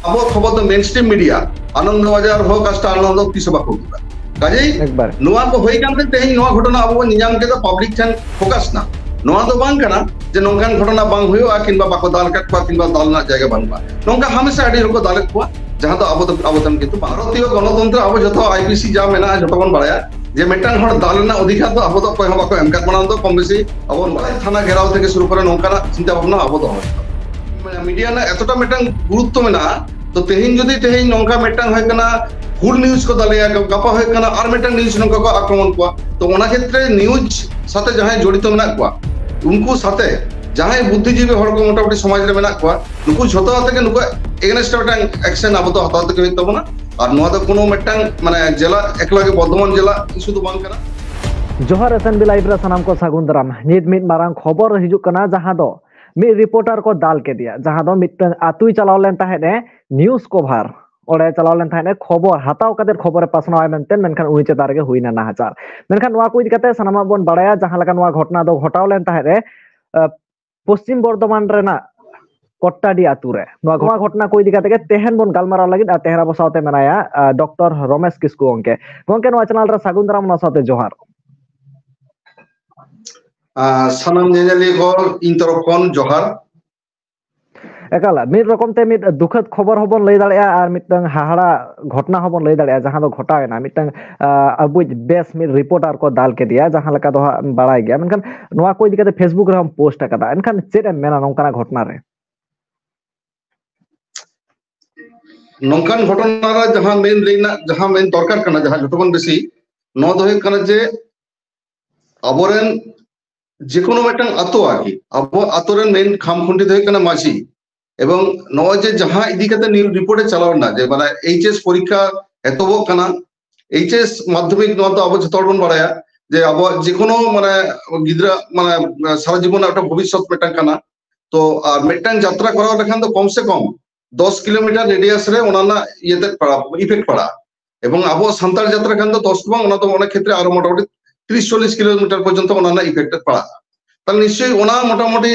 ᱟᱵᱚ ᱠᱷᱚᱵᱚᱨ ᱫᱚ ᱢᱮᱱᱥᱴᱨᱤᱢ ᱢᱤᱰᱤয়া ᱟᱱᱚন্দ ᱵᱟᱡᱟর হোক আর স্টার আনন্দ তিস বাকো ᱩᱫᱩᱜᱟ কাজেই নোয়া ᱠᱚ ᱦᱩᱭ ᱠᱟᱱᱛᱮ ᱛᱮᱦᱮᱧ ᱱᱚᱣᱟ ঘটনা ᱟᱵᱚ ᱵᱚᱱ ᱧᱟᱢ ᱠᱮᱫᱟ ᱯᱟᱵᱞᱤᱠ ᱴᱷᱮᱱ ᱯᱷᱳᱠᱟᱥ ᱱᱟ ᱱᱚᱣᱟ ᱫᱚ ᱵᱟᱝ ᱠᱟᱱᱟ ᱡᱮ ᱱᱚᱝᱠᱟᱱ ঘটনা ᱵᱟᱝ ᱦᱩᱭᱩᱜᱼᱟ ᱠᱤংᱵᱟ ᱵᱟᱠᱚ ᱫᱟᱞ ᱠᱟᱫ ᱠᱚᱣᱟ ᱠᱤংᱵᱟ ᱫᱟᱞ ᱨᱮᱱᱟᱜ ᱡᱟᱭᱜᱟ ᱵᱟᱹᱱᱩᱜᱼᱟ ᱱᱚᱝᱠᱟ ᱦᱟᱢᱮᱥᱟ ᱟᱹᱰᱤ ᱦᱚᱲ ᱠᱚ ᱫᱟᱞᱮᱫ ᱠᱚᱣᱟ ᱡᱟᱦᱟᱸ ᱫᱚ ᱟᱵᱚ ᱫᱚ ᱠᱤᱱᱛᱩ ᱵᱷᱟᱨᱚᱛᱤᱭᱚ ᱜᱚণতন্ত্র ᱟᱵᱚ ᱡᱚᱛᱚ আইপিসি যা ᱢᱮᱱᱟᱜᱼᱟ ᱡᱚᱛᱚ ᱵᱚᱱ ᱵᱟᱲᱟᱭᱟ ᱡᱮ ᱢᱤᱫᱴᱟᱝ ᱦᱚᱲ ᱫᱟᱞ ᱨᱮᱱᱟᱜ ᱚᱫᱷᱤᱠᱟর ᱫᱚ ᱟᱵᱚ ᱫᱚ ᱚᱠᱚᱭ ᱦᱚᱸ ᱵᱟᱠᱚ ᱮᱢ ᱠᱟᱫ ᱵᱚᱱᱟ ᱫᱚ ᱠᱚᱢ ᱵᱮᱥᱤ ᱟᱵᱚ থানা ঘেরাও থেকে শুরু করে নংকাᱱᱟᱜ চিন্তা ভাবনা ᱟᱵᱚ ᱫᱚ মিডিয়া ᱨᱮᱱᱟᱜ এতটা মিটাং গুরুত্ব মেনাᱜᱼᱟ তো তেহেᱧ যদি তেহেᱧ নংকা মিটাং হয় কানা ভুল নিউজ কো দালেয়া গাপা হয় কানা আর মিটাং নিউজ নংকা কো আক্রমণ কোয়া তো ওনা ক্ষেত্রে নিউজ সাথে যাহাই জড়িত মেনাক কোয়া উনকু সাথে যাহাই বুদ্ধিজীবী হড় কো মোটামুটি সমাজ রে মেনাক কোয়া নুকু ঝতো থেকে নুকু এগেনস্ট মিটাং অ্যাকশন আবো তো হাতাও থেকে হইতো না আর নোয়া দো কোনো মিটাং মানে জেলা একলাগে বর্ধমান জেলা ইস্যু দো বাং কানা जोहार एसएनबी लाइव रे सनाम को सागुन दाराम नित मित मारांग खबर हिजुक कना जहां दो मित रिपोर्टर को दाल के दिया जहां दो मित आतुई चलाव लेन ताहेने न्यूज कवर ओडे चलाव लेन ताहेने खबर हताव कादेर खबर पासनाव मेनतेन मेनखान उनि चेतार गे हुइना नाहाचार मेनखान नोआ को इदि काते सनामा बोन बाडाया जहां लगा नोआ घटना दो घटाव लेन ताहेरे पश्चिम बर्धमान रेना कोट्टाडी आतुरे नोआ घटना को इदि काते तेहन बोन गालमाराव लागिद आ तेहरा बसावते मेनाया डॉक्टर रमेश किस्कु गंके नोआ चैनल रे सागुन दाराम नोआ साथे जोहार सानाम नेनेली को इन तरफ खन जोहार एकाला मिद रकम ते मिद दुखद खबर होबन लई दाड़िया आर मिदटंग हाहाड़ा घटना होबन लई दाड़िया जहां दो घटावेना मिदटंग अबुज बेस मिद रिपोर्टर को दाल के दिया जहां लका दो बाड़ाय गया मेनखान नोआ को इदि काते फेसबुक रे हम पोस्ट अकादा एनखान चेद एम मेना नोंकाना घटना रे नोंकान घटना रा जहां मेन दरकार कना जहां जतबन बेसी नो दो है कना जे अबोरेन जेकोनो मिदटंग आतो आगी अब आतोरेन मेन खामखुंडी दो है कना मासी এবং নয় যে যাহা ইদি কাতে রিপোর্টে চালাও না যে মানে এইচএস পরীক্ষা এতবো কানা এইচএস মাধ্যমিক নয় তো আবো যতবন বাড়ায়া যে আবো যে কোনো মানে গিদরা মানে সারা জীবন একটা ভবিষ্যৎ মেটাং কানা তো আর মেটাং যাত্রা করা লেখান তো কমসে কম 10 কিলোমিটার রেডিয়াস রে ওনানা ইয়েতে পড়া ইফেক্ট পড়া এবং আবো সান্তাল যাত্রা কান তো 10 এবং ওনা তো অনেক ক্ষেত্রে আরো মোটামুটি 30-40 কিলোমিটার পর্যন্ত ওনানা ইফেক্ট পড়া তাহলে নিশ্চয়ই ওনা মোটামুটি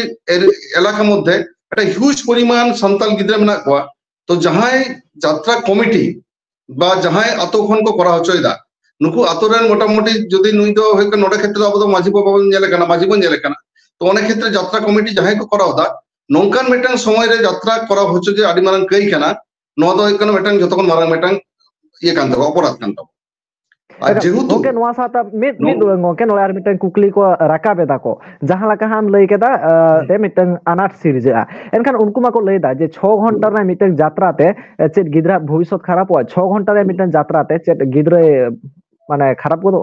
এলাকার মধ্যে একটা হিউজ পরিমাণ সান্তাল গিদ্রা মেনা কোয়া তো যাহাই যাত্রা কমিটি বা যাহাই আতোখন কো করা হচয়দা নুকু আতোরেন মোটামুটি যদি নুই দো হয়তো নটা ক্ষেত্রে আবো মাঝি বাবা নেলে কানা মাঝি বন নেলে কানা তো অনেক ক্ষেত্রে যাত্রা কমিটি যাহাই কো করা হদা নংকান মেটাং সময় রে যাত্রা করা হচ্ছে যে আদি মারাং কই কানা নো দো হয়তো মেটাং যতক্ষণ মারাং মেটাং ইয়ে কান দাও অপরাধ কান দাও जेहुतु ओके नोआ साता मिद गोके नोला आर मिटन कुकली को राकाबे दाको जहां लका हम लई केदा ते मिटन अनाट सिरजा एनखान उनको माको लईदा जे 6 घंटा रे मिटन यात्रा ते चेत गिदरा भविष्य खराब हो 6 घंटा रे मिटन यात्रा ते चेत गिदरे माने खराब को दो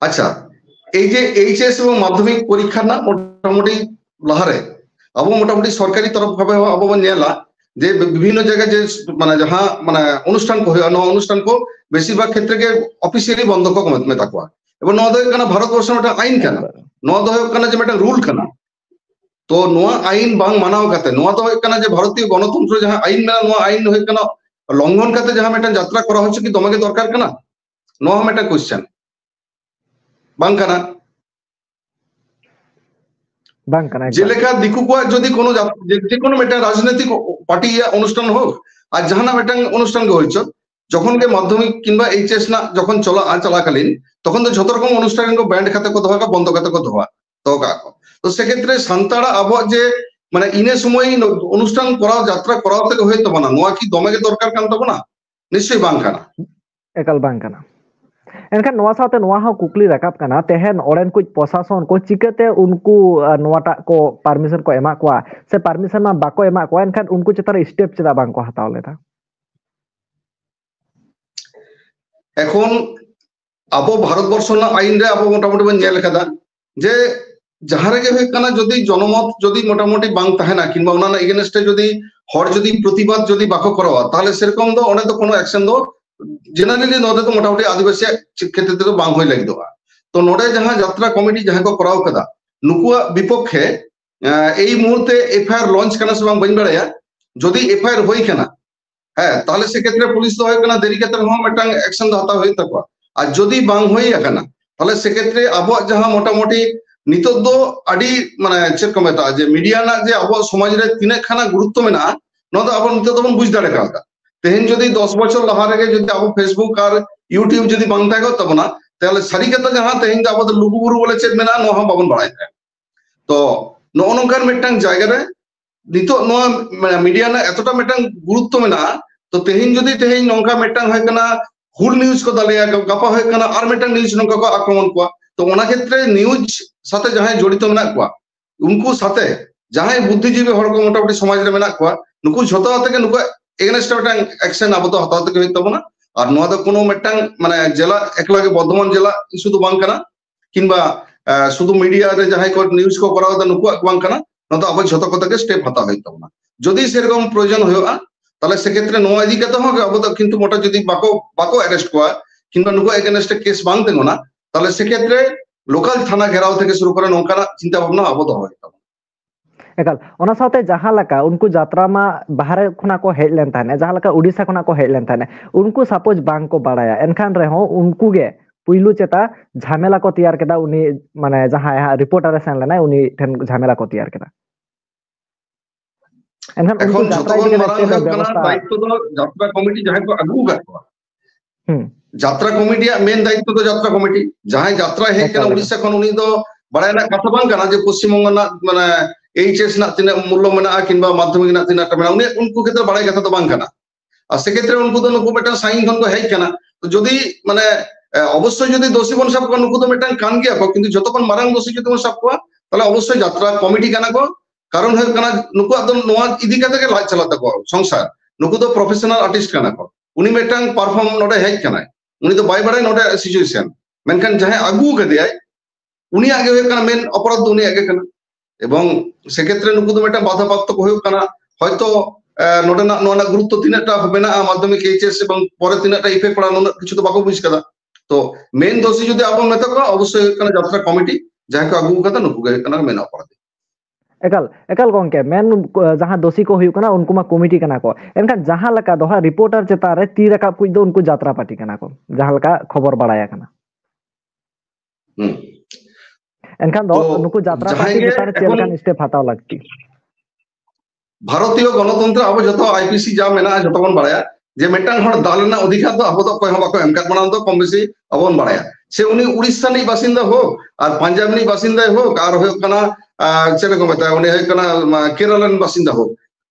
अच्छा এই যে এইচএস এবং মাধ্যমিক পরীক্ষা না মোটামুটি লাহারে আবো মোটামুটি সরকারি তরফ ভাবে আবো নেলা যে বিভিন্ন জায়গায় যে মানে যাহা মানে অনুষ্ঠান কো হয় অনুষ্ঠান কো বেশিরভাগ ক্ষেত্রে কে অফিসিয়ালি বন্ধ কো মেতা কোয়া এবং নদয় কানা ভারতবর্ষ একটা আইন কানা নদয় কানা যে একটা রুল কানা তো নোয়া আইন বাং মানাও কাতে নোয়া তো হয় কানা যে ভারতীয় গণতন্ত্র যাহা আইন মেনা নোয়া আইন হয় কানা লঙ্ঘন কাতে যাহা একটা যাত্রা করা হচ্ছে কি তোমাকে দরকার কানা নোয়া একটা কোশ্চেন বাং কানা যেলেখা দিকু কো যদি কোনো যে কোনো একটা রাজনৈতিক পার্টি অনুষ্ঠান হোক আর জাহানা একটা অনুষ্ঠান কে হইছ যখন কে মাধ্যমিক কিংবা এইচএস না যখন চলাকালীন তখন তো যত রকম অনুষ্ঠান কো ব্যান্ড খাতে কো ধোয়া বন্ধ খাতে কো ধোয়া তো কাকো তো সেক্ষেত্রে সান্তাড়া আবো যে মানে ইনে সময় অনুষ্ঠান করা যাত্রা করা থেকে হইতো না নোয়া কি দমেকে দরকার কান তব না নিশ্চয়ই বাংকানা একাল বাংকানা एनखान नोआ साथे नोआ हा कुकली रकाब कना तेहन ओरेन कुछ प्रशासन को चिकते उनको नोआटा को परमिशन को एमा को से परमिशन मा बाको एमा को एनखान उनको चेतार स्टेप चेदा बांग को हताव लेता এখন আবো ভারতবর্ষ না আইন রে আবো মোটামুটি বন নেল কাদা যে যাহারেগে হই কানা যদি জনমত যদি মোটামুটি বাং তাহেনা কিংবা ওনানা এগেইনস্টে যদি হর যদি প্রতিবাদ যদি বাকো করবা তাহলে সেরকম দো অনেক তো কোনো অ্যাকশন দো জেনারেলি নদে তো মোটামুটি আদিবাসী ক্ষেত্রে তো বাং হই লাগি দোয়া তো নডে যাহা যাত্রা কমিটি যাহা কো করাও কাদা নুকুয়া বিপক্ষে এই মুহূর্তে এফআইআর লঞ্চ কানা সে বাং বইন বেড়ায়া যদি এফআইআর হই কানা হ্যাঁ তাহলে সে ক্ষেত্রে পুলিশ তো হয় কানা দেরি ক্ষেত্রে হম একটা অ্যাকশন হাতা হই তাকবা আর যদি বাং হই কানা তাহলে সে ক্ষেত্রে আবো যাহা মোটামুটি नितो दो अड़ी माने चेक को मेता जे मीडिया ना जे अब समाज रे तिने खाना गुरुत्व में ना नो तो अब नितो तो बुझ दाड़े का तेहन जदि 10 बछर लहा रे जदि अब फेसबुक और यूट्यूब जदि बांग थाको तबना ताहले सारी कथा जहां तेहन अब तो लुगु बुरु बोले चेक मेना नो हम बाबन बाड़ाय तो नो नोंकान मिटटांग जायगा रे नितो नो मीडिया ना एतटा मिटटांग गुरुत्व में ना तो तेहन जदि तेहन नोंका मिटटांग है कना हुल न्यूज को दालेया गपा है कना आर मिटटांग न्यूज नोंका को आक्रमण को तो ओना क्षेत्र न्यूज साथे जहां जड़ित मेना को उनको साथे जहां बुद्धिजीवी हर को मोटामुटी समाज रे मेना को नुकु झोतो आते के नुकु एगेंस्ट मिटटांग एक्शन अब तो हताते के तबना और नोआ दो कोनो मिटटांग माने जिला एकला के बर्धमान जिला इशू तो बांग कना किंबा शुद्ध मीडिया रे जहां को न्यूज को कराव द नुकु बांग कना नो तो अब झोतो को तक स्टेप हता होय तबना जदि सेरकम प्रयोजन होया ताले से क्षेत्र नोआ इदी कते हो अब तो किंतु मोटा जदि बाको अरेस्ट को किंबा नुकु एगेंस्ट केस बांग तेगोना ताले से क्षेत्र लोकल थाना घेराव थे शुरू करे नोंकाना चिंता भावना अब तो होय तबना एकाल ओना साथे जहां लका उनको यात्रा मा बाहर खुना को हेड लेन थाने जहां लका उड़ीसा खुना को हेड लेन थाने उनको सपोज बांग को बाड़ाया एनखान रे हो उनको गे पुइलु चेता झमेला को तैयार केदा उनी माने जहां रिपोर्टर सेन लेना उनी ठन झमेला को तैयार केदा एनखान उनको यात्रा दायित्व तो यात्रा कमिटी जहां को अगु कर यात्रा कमिटी मेन दायित्व तो यात्रा कमिटी जहां यात्रा हे केना उड़ीसा खन उनी दो बाड़ायना कथा बांग कना जे पश्चिम बंग ना माने एचएस ना तिना मूल्य मेना किंबा माध्यमिक ना तिना मेना उनी उनको क्षेत्र बाड़ाय कथा तो बांग कना आ से क्षेत्र उनको तो नुकु बेटा साइन खन को हेज कना तो जदि माने अवश्य जदि दोषी बन सब को नुकु तो बेटा कान गया को किंतु जतपन मारंग दोषी जदि बन सब को ताले अवश्य यात्रा कमिटी कना को कारण है कना नुकु तो नोआ इदी कते के लाज चलाता को संसार नुकु तो प्रोफेशनल आर्टिस्ट कना को उनी बेटा परफॉर्म नोडे हेज कना उनी तो बाय बाड़ाय नोडे सिचुएशन मेनखान जहां आगु कदियाय उनी आगे होय कना मेन अपराध उनी आगे कना एवं से क्षेत्र नुकु तो बेटा बाधा प्राप्त को होय कना হয়তো নোডেনা নোনা গুরুত্ব তিনটা হবে না মাধ্যমিক এইচএস এবং পরে তিনটা ইফেক্ট পড়া নোনা কিছু তো বাকো বুঝ কাদা তো মেন দোষী যদি আপন মেতে কো অবশ্যই কানা যাত্রা কমিটি যাহাকে আগু কাদা নুকু গে কানা মেন অপরাধ एकाल एकाल गोंके मेन जहां दोषी को हुई कना उनको मा कमिटी कना को एनखान जहां लका दोहा रिपोर्टर चेता रे ती रका कुछ दो उनको यात्रा पार्टी कना को जहां लका खबर बाड़ाया कना एनखान दो उनको यात्रा पार्टी चेता रे चेलकान स्टेप हताव लागती भारतीय गणतंत्र अब जतो आईपीसी जा मेना जतो बन बाड़ाया जे मेटांग हर दालना अधिकार तो अब तो कोय हम बाको एमकात बना तो कम बेसी अबन बाड़ाया से उनी उड़ीसा नि बासिंदा हो और पंजाब नि बासिंदा हो और हो कना चेले को बता उनी है कना केरलन बासिंदा हो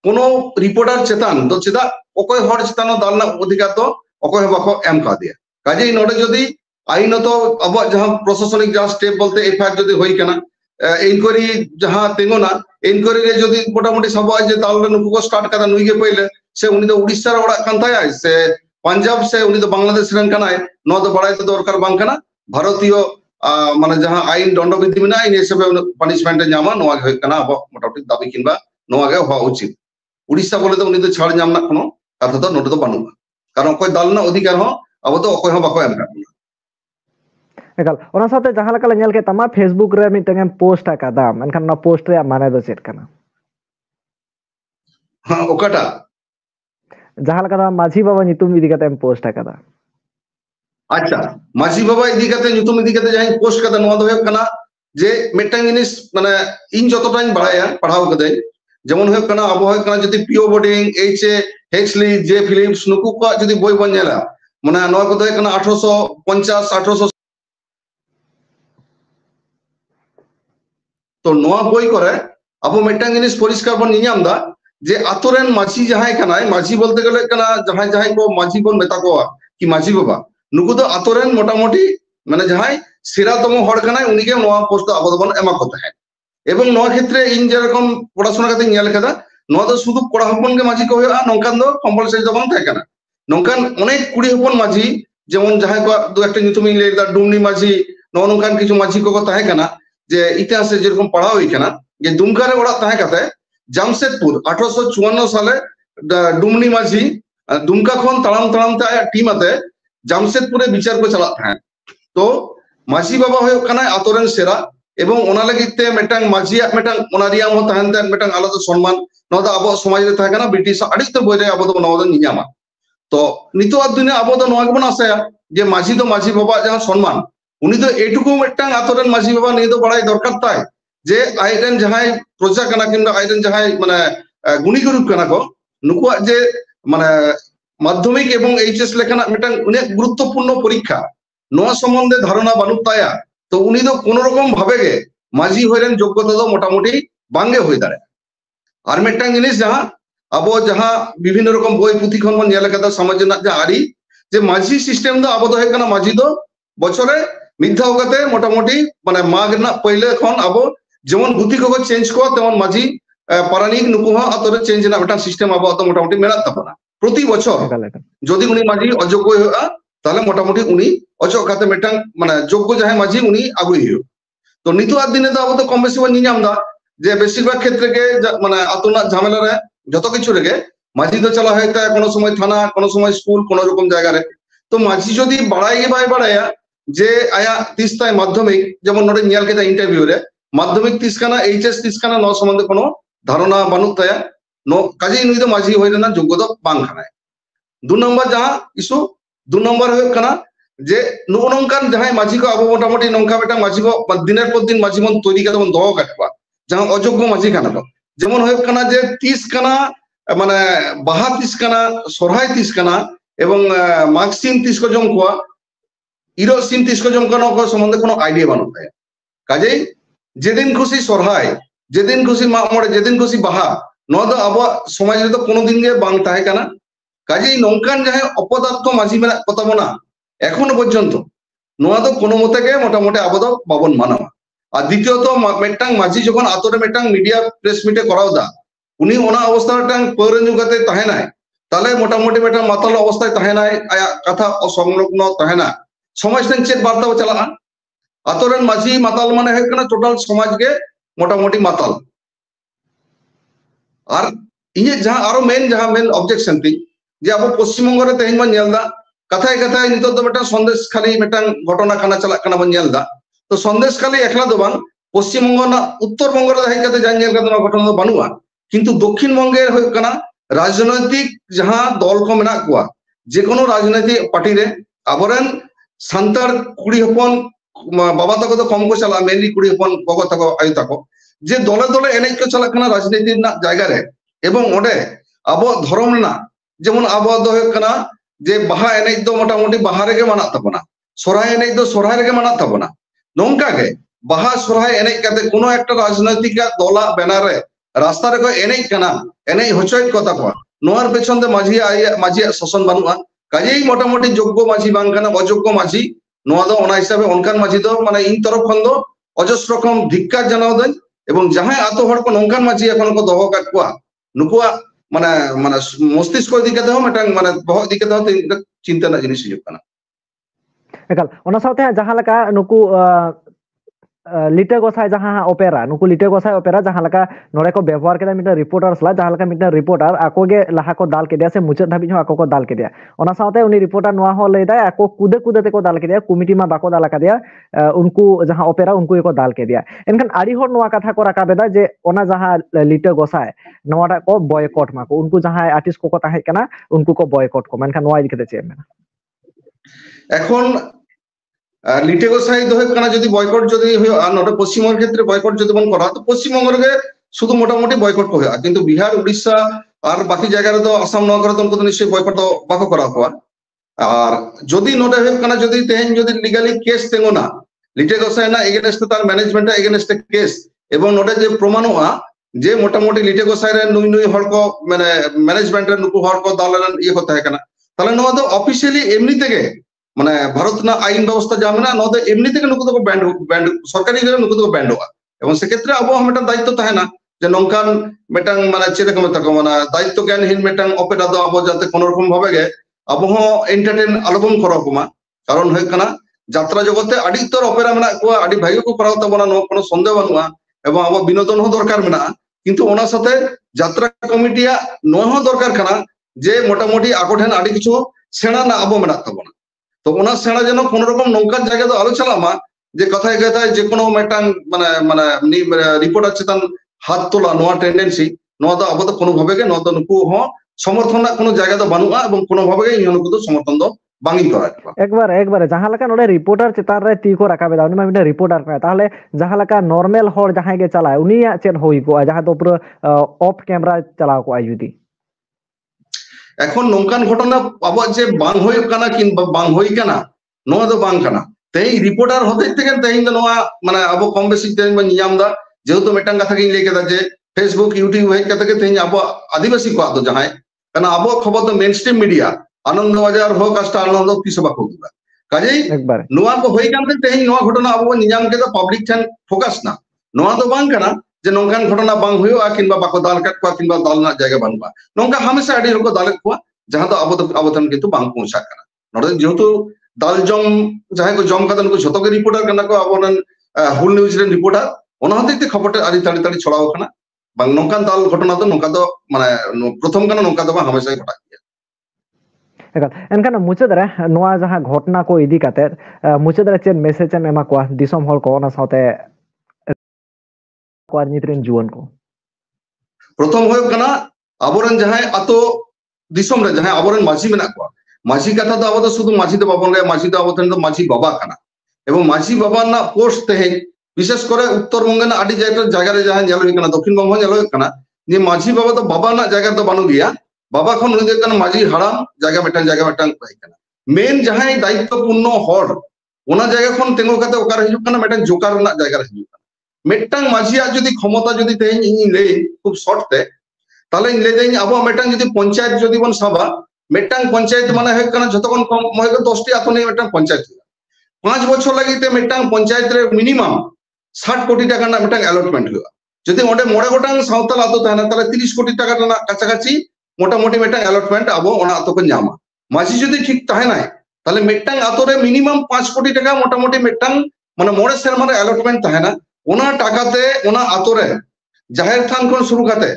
कोनो रिपोर्टर चेतन तो चेदा ओकोय हर चेतन दालना अधिकार तो ओकोय बाको एम का दिया काजे नोडे जदी आईन तो अब जहां प्रशासनिक जहां स्टेप बोलते एफआईआर जदी होई कना इनक्वायरी जहां तेंगोना इनक्वायरी रे जदी मोटामुटी सब जे तालरे नुकु को स्टार्ट कदा नुई गे पहिले से उनी तो उड़ीसा रे ओड़ा कांताय से पंजाब से उनी तो बांग्लादेश रन कनाय नो तो बड़ाय तो दरकार बांग कना भारतीय माने जहां आईन दंड विधि में आईन हिसाब पनिशमेंट जामा नोआ होय कना अब मोटामुटी दाबी किनबा नोआ गे हो उचित उड़ीसा बोले तो उनी तो छाड़ जामना कोनो कथा तो नोट तो बानु कारण कोई दालना अधिकार हो अब तो कोई हो बाको एम का एकाल ओना साथे जहां लका ले नेल के तमा फेसबुक रे मिटेंग पोस्ट आकादा मनखान ना पोस्ट रे माने दो सेट कना हां ओकाटा जहां लका माझी बाबा नितुम इदी कते पोस्ट आकादा अच्छा माझी बाबा इदी कते नितुम इदी कते जहां पोस्ट कदा नोआ दो कना जे मिटेंग जिनिस माने इन जतटाइन बाड़ाया पढ़ाव कदे जेमन होय कना अब होय कना जति P O boarding H A Huxley J Phillips नुकु को जति बोय बन नेला माने नोआ को दो कना 1850 1800 तो नोआ बोई करे अब मिटेंग जिनिस परिष्कार बन नियाम दा जे आतोरेन माझी जहां कनाय माझी बोलते गले कना जहां जहां को माझी बन मेता को कि माझी बाबा नुकु तो आतोरेन मोटामोटी माने जहां सिरातम हड़ कनाय उनी के नोआ पोस्ट अब बन एमा को है एवं नोआ क्षेत्र इन जेरकम पढ़ाशोना कते नेल केदा नोआ तो शुद्ध कोड़ा हपन के माझी को होया नोंकान दो कंपलसरी दो बन थाय कना नोंकान अनेक कुड़ी हपन माझी जेमन जहां को दो एकटा नितुम ले दा डुमनी माझी नो नोंकान किछु माझी को थाय कना जे इतिहास से जेरकम पढ़ा हुई कना जे दुमका रे ओड़ा थाय कते जामशेदपुर 1854 साले डुमनी माझी दुमका खन तड़ाम तड़ाम ते टीम आते जामशेदपुर विचार को चला था तो माझी बाबा होय कना आतोरेन सेरा एवं ओना लगिते मेटांग माझिया मेटांग ओनारिया हो ताहनते मेटांग आलादा सम्मान नोदा अब समाज रे था कना ब्रिटिश अडित बोरे अब तो नोदा नियामा तो नितो दुनिया अब तो नोआ को बना आसाया जे माझी तो माझी बाबा जहां सम्मान उनी दो एटुकु मिट्टांग आतोरन माजी बाबा निये दो बड़ाई दरकार ताई जे आइरन जहां प्रजा कना किंबा आइरन जहां माने गुणी गुरुप कना को नुकुआ जे माने माध्यमिक एवं एचएस लेखाना मिट्टांग उनी गुरुत्वपूर्ण परीक्षा नोआ सम्बन्धे धारणा बानुक ताया तो उनी दो कोनो रकम भावे गे माजी होइरेन योग्यता दो मोटामुटी बांगे होई दाड़े आर मिट्टांग जिनिस जहां अब जहां विभिन्न रकम बई पुथि खन मन नेल कदा समाज ना जा आरी जे माजी सिस्टेम दो अब दो हे कना माजी दो बछरे मिद्धाव कते मोटामुटी माने माग ना पहिले खन अब जेमन गुति को चेंज को तेमन माजी पारानिक नुकु हा अतरे चेंज ना बेटा सिस्टेम अब तो मोटामुटी मेना तपना प्रति बछर जदि उनी माजी अयोग्य होआ ताले मोटामुटी उनी अचो काते मिटांग माने योग्य जहां माजी उनी आगुई हो तो नितु आ दिने दा अब तो कम बेसी बन नियाम दा जे बेसिरभाग क्षेत्र के माने आतुना झमेला रे जतो किछु रेगे माजी दो चला होता है कोनो समय थाना कोनो समय स्कूल कोनो रकम जायगा रे तो माजी जदि बाड़ाई गे बाय बाड़ाया जे आया 30 ताय माध्यमिक जेमन नोडे नियाल केता इंटरव्यू रे माध्यमिक 30 काना एचएस 30 काना नो संबंध कोनो धारणा बानुक ताया नो काजे नुई दो माजी होइना योग्य दो बांग खानाय दु नंबर जहां इशू दु नंबर हो कना जे नो नंकान जहां माजी को अब मोटामुटी नंका बेटा माजी को दिनेर पर दिन माजी मन तैरी कते मन दो काटबा जहां अयोग्य माजी खाना को जेमन हो कना जे 30 काना माने बाहा 30 काना सोरहाय 30 काना एवं मार्क्सिम 30 को जम को इरो सिम 30 को जम कनो को संबंध कोनो आईडिया बानु ताय काजे जेदिन खुशी सोरहाय जेदिन खुशी मा मोडे जेदिन खुशी बाहा नो दो अब समाज रे तो कोनो दिन गे बांग ताहे काना काजे नंकान जहां अपदार्थ माजी मेना पताबना एखोनो पर्यन्त नोआ दो कोनो मते गे मोटामुटी अब दो बाबन मानवा और द्वितीय तो मिट्टांग माजी जखन आतोरे मिट्टांग मीडिया प्रेस मीटे कराव दा उनी ओना अवस्था मिट्टांग पौर न्यू कते ताहेनाय ताले मोटामुटी मिट्टांग मातल अवस्था ताहेनाय आया कथा असंलग्न ताहेना समाज तेन चेक बार्ता चला आतोरेन माजी मातल माने है कना टोटल समाज के मोटामुटी मातल और इये जहां आरो मेन ऑब्जेक्शन थी जे अब पश्चिम बंग रे तेहन मन नेलदा कथाय कथाय नितो दो मिट्टांग संदेश खाली मिट्टांग घटना खाना चला कना मन नेलदा तो संदेश खाली एकला दो बांग पश्चिम बंग ना उत्तर बंग रे हेज कते जान नेल कते घटना दो बानुआ किंतु दक्षिण बंगे होय कना राजनैतिक जहां दल को मेना कुआ जे कोनो राजनैतिक पार्टी रे आबरेन संतार कुड़ी हपन बाबा तको तो कम को चला मेनली कुड़ी हपन गोगो तको आयु तको जे दले दले एने को चला कना राजनीति ना जायगा रे एवं ओडे आबो धर्म ना जेमन आबो दो होय कना जे बाहा एने दो मोटामुटी बाहा रे गे माना तबना सोराय एने दो सोराय रे गे माना तबना नोंका गे बाहा सोराय एने कते कोनो एकटा राजनैतिक दला बैनर रे रास्ता रे को एने कना एने होचय को तको नोआर पेछन दे माजी शासन बानुआ काजेई मोटामुटी योग्य माजी बांग कना अयोग्य माजी नोआ दो ओना हिसाबे ओनकान माजी दो माने इन तरफ खन दो अजस रकम धिक्कार जनाव दन एवं जहां आतो हड़ को नोंकान माजी एखन को दोहो काट कुआ नुकुआ माने माने मस्तिष्क को दिके दो मिटांग माने बहुत दिके दो चिंता ना जिनिस हिजुक कना एकाल ओना साथे जहां लका नुकु लिटे गोसाई जहां ओपेरा नुकु लिटे गोसाई ओपेरा जहां लका नोरे को व्यवहार केदा मिटा रिपोर्टर सला जहां लका मिटा रिपोर्टर आको गे लहा को दाल के दिया से मुचाद धाबी हो आको को दाल के दिया ओना साथे उनी रिपोर्टर नोआ हो लेदा आको कुदे कुदे ते को दाल के दिया कमिटी मा बाको दाल का दिया उनको जहां ओपेरा उनको को दाल के दिया एनखान आड़ी होर नोआ कथा को राका बेदा जे ओना जहां लिटे गोसाई नोआटा को बॉयकॉट मा को उनको जहां आर्टिस्ट को ताहे कना उनको को बॉयकॉट को मेनखान नोआ इदिके चे मेना एखन लिटे गोसाई दो कना जदि बॉयकॉट जदि होया नोटे पश्चिम बंग क्षेत्र बॉयकॉट जदि बन करा तो पश्चिम बंग रे शुधु मोटामुटी बॉयकॉट को होया किंतु बिहार उड़ीसा और बाकी जगह रे तो असम नगर तो उनको तो निश्चय बॉयकॉट तो बाको करा हुआ और जदि नोटे होय कना जदि तेहन जदि लीगली केस तेंगोना लिटे गोसाई ना एगेंस्ट तार मैनेजमेंट एगेंस्ट केस एवं नोटे जे प्रमाण हुआ जे मोटामुटी लिटे गोसाई रे नुई नुई हड़ को माने मैनेजमेंट रे नुकु हड़ को दालन ये होता है कना ताले नो दो ऑफिशियली एमनी तेगे माने भारत ना आईन व्यवस्था जामना नो दे एमनी तेगे नुकु तो बैंड सरकारी गे नुकु तो बैंड होगा एवं से क्षेत्र अब हम दायित्व ताहेना जे नंकान मेटांग माने चेरे को मेता को माने दायित्व ज्ञानहीन मेटांग ओपेरा दो अब जाते कोनो रकम भाबे गे अब हो एंटरटेन आलबम करो कुमा कारण होय कना यात्रा जगते आडी तर ओपेरा मेना को आडी भाई को कराव तबना नो कोनो संदेह बनुआ एवं अब बिनोदन हो दरकार मेना किंतु ओना साथे यात्रा कमिटिया नो हो दरकार कना जे मोटामुटी आको ठेन आडी किछु सेना ना अब मेना तबना तो ओना सेना जनो कोनो रकम नौका जगह तो आलो चलामा जे कथाय कथाय जे कोनो मेटांग माने माने रिपोर्ट चेतन हाथ तोला नोआ टेंडेंसी नोआ तो अब तो कोनो भाबे के नो तो नुकु हो समर्थन ना कोनो जगह तो बानुआ एवं कोनो भाबे के नुकु तो समर्थन दो बांगी करा एकबारे जहां लका नोडे रिपोर्टर चितार रे ती को राकाबे दा उनी मा मिटे रिपोर्टर का ताहले जहां लका नॉर्मल हर जहां गे चलाय उनिया चेन होई को जहां तो पूरा ऑफ कैमरा चलाव को जुदी এখন নঙ্কান ঘটনা আবো যে বাং হই কানা কিংবা বাং হই কানা নোয়া দো বাং কানা তেই রিপোর্টার হতে থেকে তেই নোয়া মানে আবো কম বেশি তেই নিয়াম দা যেহেতু মেটাং কথা গিন লেকেদা যে ফেসবুক ইউটিউব হই কথা কে তেই আবো আদিবাসী কো আদো জাহাই কানা আবো খবর তো মেইনস্ট্রিম মিডিয়া আনন্দ বাজার হোক আস্তা আনন্দ কিসবা কো দিবা কাজেই নোয়া কো হই কানতে তেই নোয়া ঘটনা আবো নিয়াম কে তো পাবলিক ঠান ফোকাস না নোয়া তো বাং কানা যে নঙ্কান ঘটনা বাং হইও কিংবা বাকো দাল কাট কোয়া কিংবা দাল না জায়গা বানবা নঙ্কা হামেশা আডি রকো দাল কোয়া जहां तो अवधान किंतु बांग पहुंचा करना नोडे जेहेतु दाल जम जहां को जम कदन को जतो के रिपोर्टर करना को अबोनन हुल न्यूज रे रिपोर्टर ओना हते खबरटे आदि ताड़ी ताड़ी छड़ाव करना बांग नोंकान दाल घटना तो नोंका तो माने प्रथम कना नोंका तो हमेशा घटा गया एका एनकान मुचद रे नोआ जहां घटना को इदी काते मुचद रे चेन मेसेज एम एमा को दिसम हल को ओना साथे को नित्रेन जुवन को प्रथम होय कना अबोरन जहां अतो दिसम रे जहां अबोरन माझी मेना को माझी कथा तो अब तो शुद्ध माझी तो बाबन रे माझी तो अबोतन तो माझी बाबा कना एवं माझी बाबा ना पोस्ट तेहे विशेष करे उत्तर बंग ना आडी जगह रे जहां नेलो कना दक्षिण बंग नेलो कना जे माझी बाबा तो बाबा ना जगह तो बानु गया बाबा खन उनी दे कना माझी हराम जगह मेटन पाई कना मेन जहां दायित्वपूर्ण हर ओना जगह खन तेंगो कते ओकार हिजु कना मेटन जोकार ना जगह रे हिजु मेटन माझी आ जदी क्षमता जदी तेहे इन ले खूब शॉर्ट ते ताले इन ले देኝ আবো মেটাং যদি পঞ্চায়েত যদি বন সভা মেটাং পঞ্চায়েত মানে হয় কারণ যতক্ষণ কম হয় 10টি আতো নেই মেটাং পঞ্চায়েত 5 বছর লাগিতে মেটাং পঞ্চায়েত রে মিনিমাম 60 কোটি টাকা না মেটাং অ্যালটমেন্ট হইবা যদি ওডে মোড়ে গোটাং সাঁওতাল আতো তাহলে তাহলে 30 কোটি টাকা না কাছাকাছি মোটামুটি মেটাং অ্যালটমেন্ট আবো ওনা আতো কে জামা মাঝি যদি ঠিক তাহে নাই তাহলে মেটাং আতো রে মিনিমাম 5 কোটি টাকা মোটামুটি মেটাং মানে মোড়ে সেরমারে অ্যালটমেন্ট তাহে না ওনা টাকাতে ওনা আতো রে জাহের থান কোন শুরু কাতে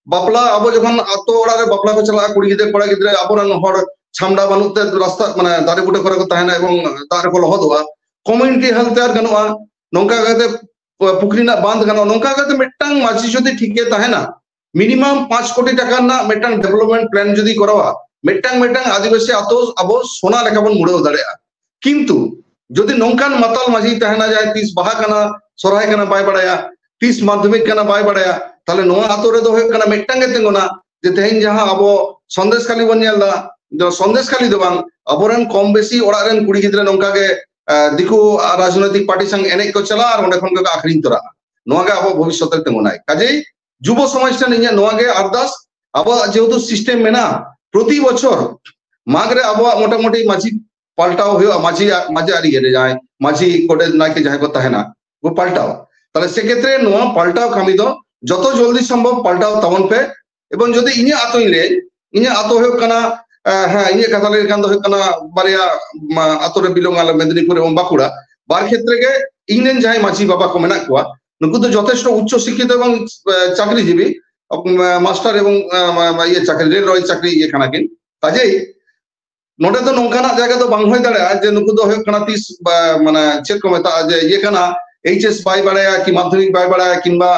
बापला अब जखन आतो ओड़ा रे बापला को चला कुड़ी गिदरे कोड़ा गिदरे अबरन हर छामडा बानुते रास्ता माने दारे बुटे करे को ताहेना एवं दारे को लहदवा कम्युनिटी हेल्थ तैयार गनवा नोंका गते पुखरी ना बांध गनो नोंका गते मिटांग माछी जदी ठीके ताहेना मिनिमम 5 कोटी टाका ना मिटांग डेवलपमेंट प्लान जदी करवा मिटांग आदिवासी आतो अब सोना लेखा बन मुड़े दाड़ेया किंतु जदी नोंकान माताल माछी ताहेना जाय 30 बाहा कना सोराय कना बाय बड़ाया 30 माध्यमिक कना बाय बड़ाया ताले नोआ आतो रे दो कना मेटांगे तेंगोना जे तेहिन जहां अबो संदेश खाली बन नेलदा जो संदेश खाली दो बांग अबोरन कम बेसी ओड़ा रेन कुड़ी गिदरे नोंका के दिकु राजनैतिक पार्टी संग एने को चला और ओंडे खन के आखरिन तोरा नोआ के अबो भविष्य ते तेंगोनाय काजे युवा समाज टा निया नोआ के अरदास अबो जेहेतु सिस्टेम मेना प्रति बछर मागरे अबो मोटामोटी माझी पाल्टाव होयो माझी आरी रे जाय माझी कोडे ना के जाय को ताहेना वो पाल्टाव ताले से क्षेत्र नोआ पाल्टाव कामी दो যত জলদি সম্ভব পাল্টাও তখন পে এবং যদি ইনি আতই লে ইনি আতো হয়ে কানা হ্যাঁ ইনি কথা লে কান্দ হয়ে কানা বারিয়া আতরে বিলঙ্গাল মেদিনীপুর এবং বাঁকুড়া বার ক্ষেত্রে গে ইংল্যান্ড যাই মাঝি বাবা কো মেনা কোয়া নুকু তো যথেষ্ট উচ্চ শিক্ষিত এবং চাকরিজীবী মাস্টার এবং ইয়ে চাকরি রেলওয়ে চাকরি ইয়ে খানা কিন কাজেই নোটে তো নৌকানা জায়গা তো বাং হয়ে দাঁড়ায় যে নুকু তো হয়ে কানা 30 মানে চেক কমে তা যে ইয়ে কানা এইচএস বাই বাড়ায়া কি মাধ্যমিক বাই বাড়ায়া কিংবা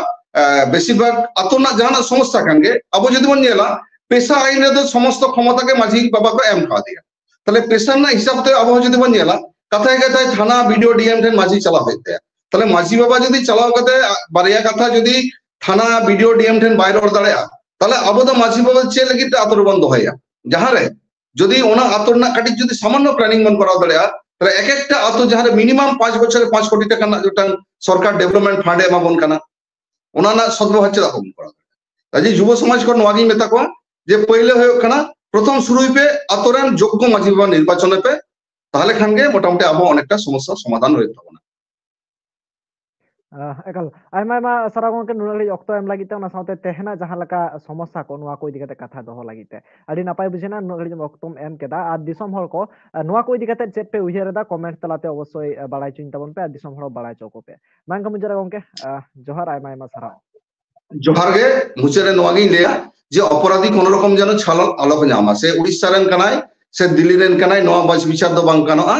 বেশিরভাগ আতনা জানা সমস্যা কানগে আবো যদি বন নেলা পেশা আইনে তো সমস্ত ক্ষমতাকে মাঝি বাবা को এম খা দিয়া তাহলে পেশা না হিসাবতে আবো যদি বন নেলা কথায় কথায় থানা ভিডিও ডিএম ঠেন মাঝি চালা হইতে তাহলে মাঝি বাবা যদি চালাও কাতে বারিয়া কথা যদি থানা ভিডিও ডিএম ঠেন বাইরে ওর দাঁড়ায়া তাহলে আবো তো মাঝি বাবা চে লাগিতে আতর বন্ধ হইয়া যাহারে যদি ওনা আতর না কাটি যদি সামান্য প্ল্যানিং মন করা দাঁড়ায়া তাহলে এক একটা আতো যাহারে মিনিমাম 5 বছরে 5 কোটি টাকা না যেটা সরকার ডেভেলপমেন্ট ফান্ডে এমাবন কানা ওনানা সদ্ব্যবহার রকম করা কাজে যুব সমাজ কো নোয়াগি মেতা কো যে পहिले হয়ে কানা প্রথম শুরুই পে আতরান যোগ্য মাঝি বাবা নির্বাচনে পে তাহলে খানগে মোটামুটি আবো অনেকটা সমস্যা সমাধান হয়ে থাকবে না एकाल आयमा सारागोन के नुनाली अक्तो एम लागिते ओना साथे तेहना जहां लका समस्या को नुआ को इदिकते कथा दहो लागिते आडी नापाय बुझेना नुगली जम अक्तोम एम केदा आ दिसम हर को नुआ को इदिकते चेट पे उहिरेदा कमेंट तलाते अवश्य बाड़ाय चिंता बन पे आ दिसम हर बाड़ाय चौको पे मांग मुजरा गोंके जोहार आयमा सारा जोहार गे मुचेरे नुआगी लेया जे अपराधी कोन रकम जनो छाल आलो को नामा से उड़ीसा रेन कनाय से दिल्ली रेन कनाय नोआ बाज विचार दो बांग कानोआ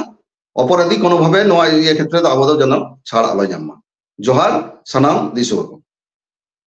अपराधी कोनो भाबे नोआ ये क्षेत्र द आबोद जनो छाड़ आलो जामा जोहार सनाम दिसो